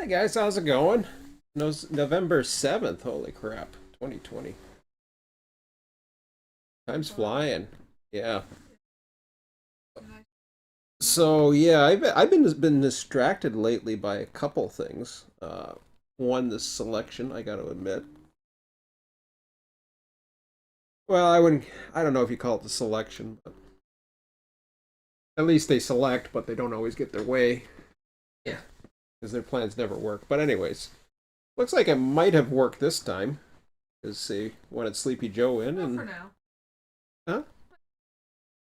Hey guys, how's it going? November 7th, holy crap, 2020. Time's flying. Yeah. So yeah, I've been distracted lately by a couple things. One, this selection, I got to admit. Well, I don't know if you call it the selection, but at least they select, but they don't always get their way. Yeah. Because their plans never work. But anyways, looks like it might have worked this time. Because they wanted Sleepy Joe in, Not for and now. huh?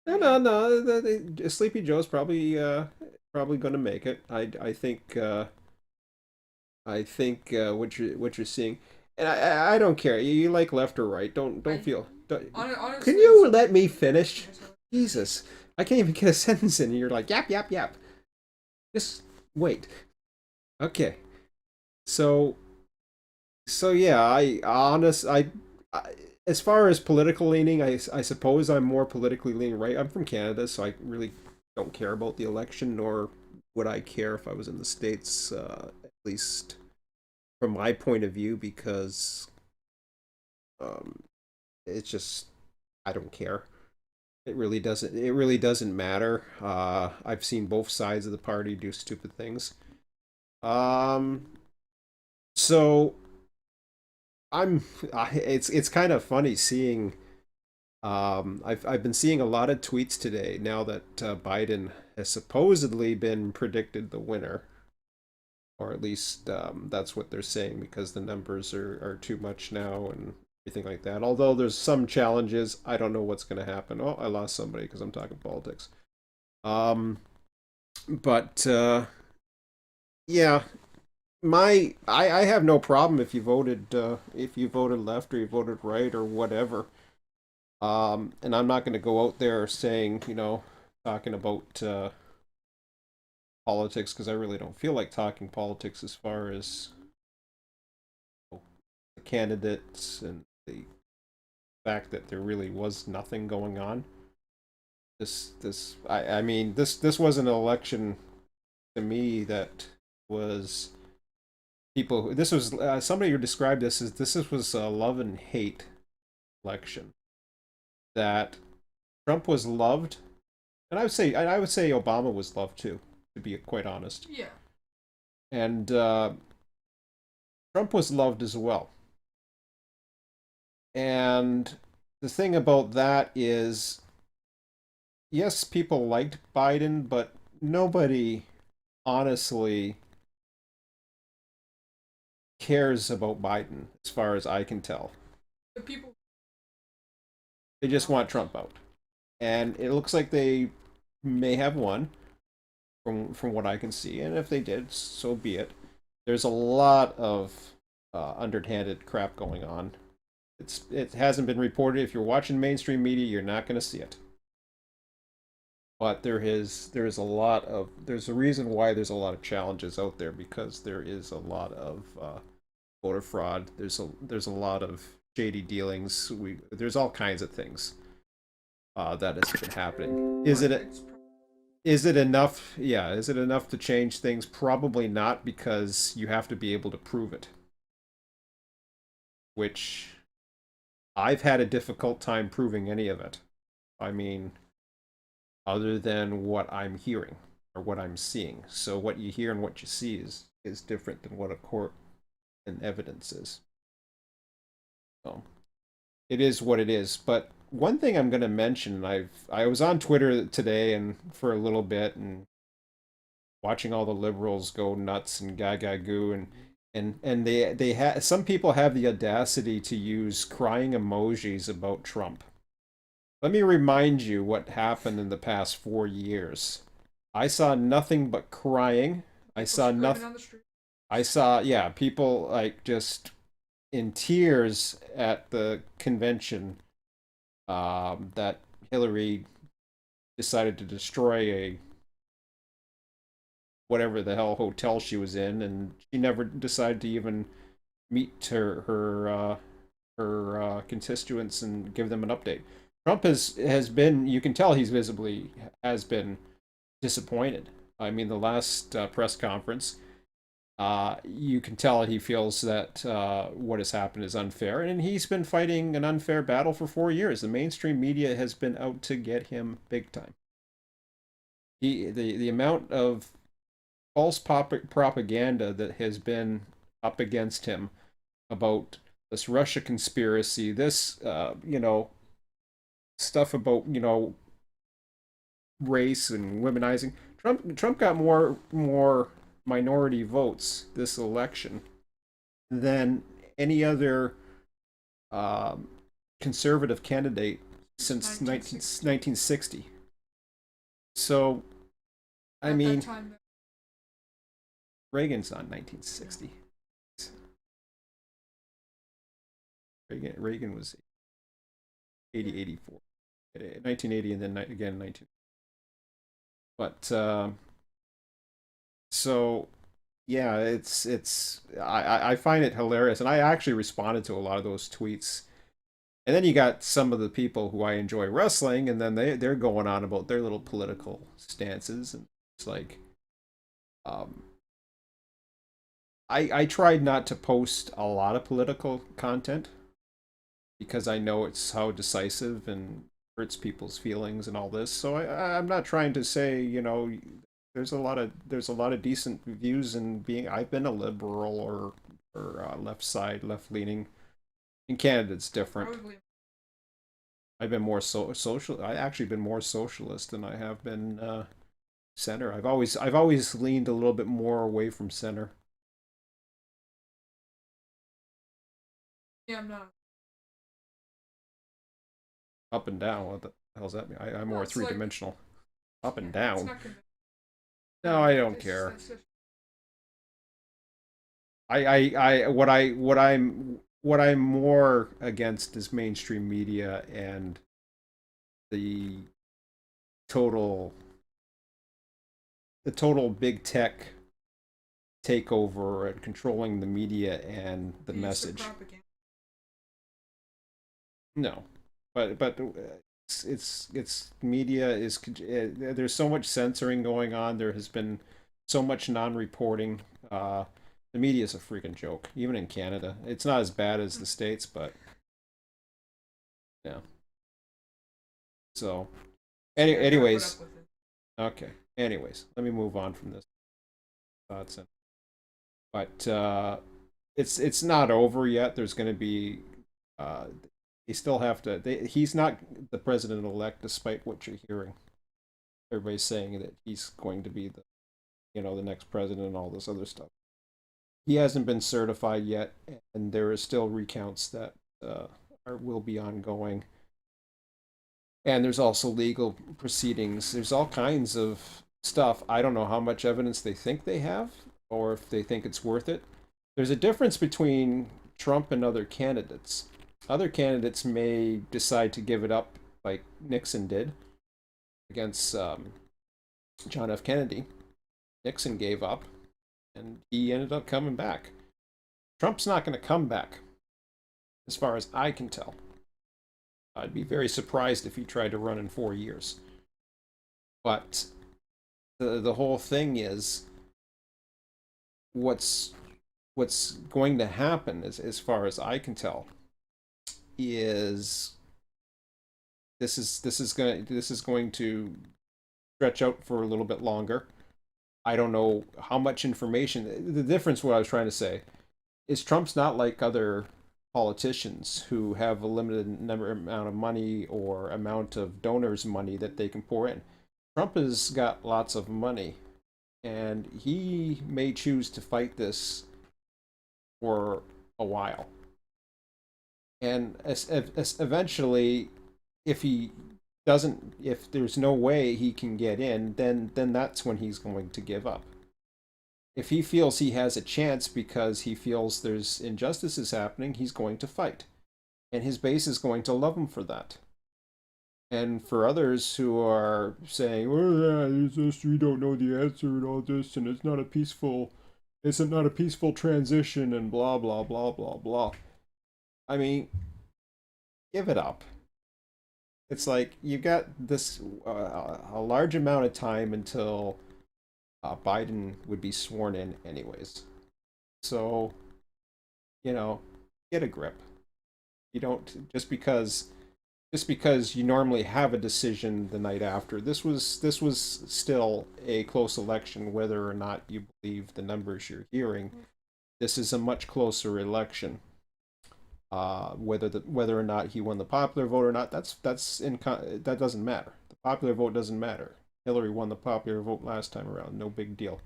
No, Yeah. no, no. Sleepy Joe's probably going to make it. I think what you're seeing, and I don't care. You like left or right. Don't I feel. Don't, can honestly, you let me finish? Jesus, I can't even get a sentence in. And you're like yap yap yap. Just wait. Okay. So so yeah. I as far as political leaning, I suppose I'm more politically leaning right. I'm from Canada, so I really don't care about the election, nor would I care if I was in the States, at least from my point of view, because um, it's just, I don't care. It really doesn't matter. I've seen both sides of the party do stupid things. Um, so it's kind of funny seeing. I've been seeing a lot of tweets today now that Biden has supposedly been predicted the winner, or at least that's what they're saying because the numbers are too much now and everything like that. Although there's some challenges, I don't know what's going to happen. Oh, I lost somebody because I'm talking politics. Um, but yeah, I have no problem if you voted left or you voted right or whatever. And I'm not going to go out there saying, talking about politics because I really don't feel like talking politics as far as the candidates and the fact that there really was nothing going on. I mean, this was an election to me that was people. This was somebody who described this was a love and hate election. That Trump was loved, and I would say Obama was loved too, to be quite honest. Yeah. And Trump was loved as well. And the thing about that is, yes, people liked Biden, but nobody honestly cares about Biden, as far as I can tell. The people. They just want Trump out. And it looks like they may have won from what I can see. And if they did, so be it. There's a lot of underhanded crap going on. It hasn't been reported. If you're watching mainstream media, you're not going to see it. But there's there's a reason why there's a lot of challenges out there because there is a lot of voter fraud. There's a lot of shady dealings. There's all kinds of things that has been happening. Is it enough? Yeah, is it enough to change things? Probably not, because you have to be able to prove it, which I've had a difficult time proving any of it. I mean, other than what I'm hearing or what I'm seeing. So what you hear and what you see is different than what a court and evidence is. So it is what it is. But one thing I'm going to mention, I was on Twitter today and for a little bit and watching all the liberals go nuts and gaga goo and some people have the audacity to use crying emojis about Trump. Let me remind you what happened in the past 4 years. I saw nothing but crying. I People saw screaming nothing. on the street. I saw, yeah, people like just in tears at the convention that Hillary decided to destroy a whatever the hell hotel she was in, and she never decided to even meet her constituents and give them an update. Trump has been, you can tell he's visibly has been disappointed. I mean, the last press conference, You can tell he feels that what has happened is unfair, and he's been fighting an unfair battle for 4 years. The mainstream media has been out to get him big time. The amount of false propaganda that has been up against him about this Russia conspiracy, this stuff about race and womenizing. Trump got more minority votes this election than any other um, conservative candidate since 1960. So, I mean, Reagan's not 1960. Reagan was 84, 1980, and then again 19. But so yeah, I find it hilarious, and I actually responded to a lot of those tweets. And then you got some of the people who I enjoy wrestling, and then they're going on about their little political stances, and it's like, um, I tried not to post a lot of political content because I know it's how decisive and hurts people's feelings and all this. So I'm not trying to say, there's a lot of decent views in being. I've been a liberal or left side, left leaning. In Canada, it's different. Probably. I've been more social. I actually been more socialist than I have been center. I've always leaned a little bit more away from center. Yeah, I'm not. Up and down. What the hell's that mean? I'm No, more it's three like dimensional. Up and it's down. not convincing. No, I don't care. What I'm more against is mainstream media and the total the total big tech takeover and controlling the media and the The use of message. propaganda. No, but it's media is there's so much censoring going on. There has been so much non-reporting. The media is a freaking joke, even in Canada. It's not as bad as the states, but yeah. So, Yeah, I gotta put anyways, up with it. okay. Anyways, let me move on from this thoughts. But it's not over yet. There's going to be uh, they still have to. He's not the president elect, despite what you're hearing. Everybody's saying that he's going to be the next president and all this other stuff. He hasn't been certified yet, and there is still recounts that will be ongoing. And there's also legal proceedings. There's all kinds of stuff. I don't know how much evidence they think they have, or if they think it's worth it. There's a difference between Trump and other candidates. Other candidates may decide to give it up, like Nixon did against John F. Kennedy. Nixon gave up, and he ended up coming back. Trump's not going to come back, as far as I can tell. I'd be very surprised if he tried to run in 4 years. But the whole thing is what's what's going to happen, as far as I can tell, is this is going to stretch out for a little bit longer. I don't know how much information. The difference, what I was trying to say, is Trump's not like other politicians who have a limited amount of money or amount of donors' money that they can pour in. Trump has got lots of money, and he may choose to fight this for a while. And eventually, if he doesn't, if there's no way he can get in, then that's when he's going to give up. If he feels he has a chance because he feels there's injustices happening, he's going to fight. And his base is going to love him for that. And for others who are saying, "Well, yeah, it's just we don't know the answer and all this, and it's not a peaceful transition," and blah blah blah blah blah. I mean, give it up. It's like you got this a large amount of time until Biden would be sworn in, anyways. So, you know, get a grip. You don't just because you normally have a decision the night after. This was still a close election, whether or not you believe the numbers you're hearing. This is a much closer election. Whether or not he won the popular vote or not, that doesn't matter. The popular vote doesn't matter. Hillary won the popular vote last time around. No big deal.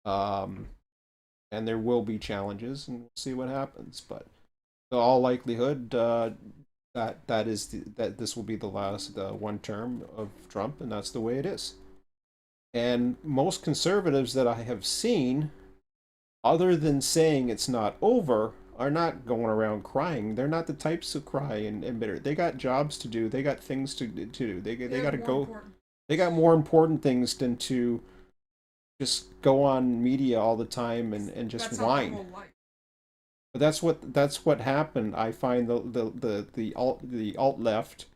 Um, and there will be challenges, and we'll see what happens. But in all likelihood, that this will be the last one term of Trump, and that's the way it is. And most conservatives that I have seen, other than saying it's not over, are not going around crying. They're not the types who cry and bitter. They got jobs to do. They got things to do. They got to more go. important. They got more important things than to just go on media all the time and just That's not their whine. whole life. But that's what happened. I find the alt left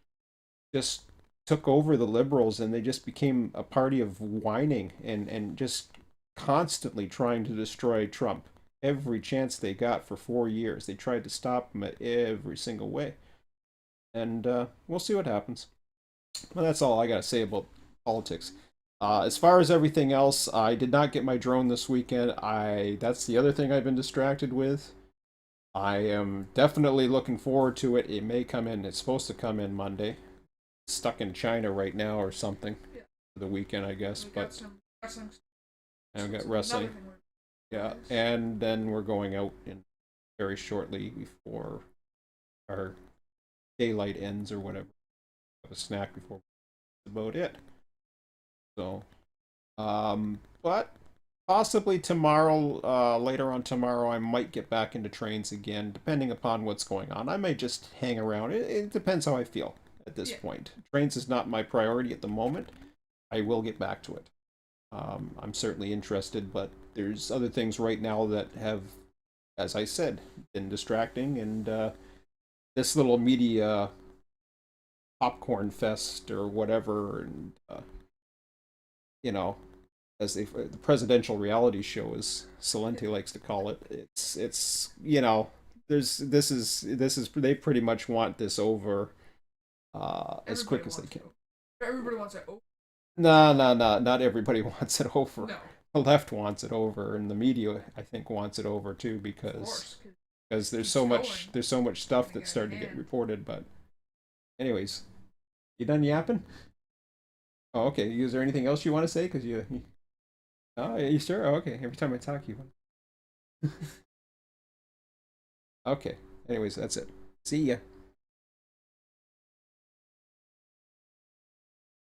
just took over the liberals, and they just became a party of whining and just constantly trying to destroy Trump every chance they got for 4 years. They tried to stop him at every single way, and we'll see what happens. Well, that's all I got to say about politics. As far as everything else, I did not get my drone this weekend. That's the other thing I've been distracted with. I am definitely looking forward to it. It may come in. It's supposed to come in Monday. It's stuck in China right now or something Yeah. for the weekend, I guess. We But got some wrestling. I've got So wrestling. another thing Yeah, is- and then we're going out in very shortly before our daylight ends or whatever. Have a snack before. That's about it. So, but possibly tomorrow, later on tomorrow, I might get back into trains again, depending upon what's going on. I may just hang around. It depends how I feel at this Yeah. point. Trains is not my priority at the moment. I will get back to it. I'm certainly interested, but there's other things right now that have, as I said, been distracting, and this little media popcorn fest or whatever, and you know, as the presidential reality show, as Salenti likes to call it. It's this is they pretty much want this over as quick as they can. Everybody wants it. Oh, No, no, no, not everybody wants it over. no. The left wants it over, and the media I think wants it over too Of because course. there's so much stuff Gonna that's get starting to get hand. reported. But anyways, you done yapping? Oh, okay. Is there anything else you want to say? Because you oh, are you sure? Oh, okay. Every time I talk, you. Okay. Anyways, that's it. See ya.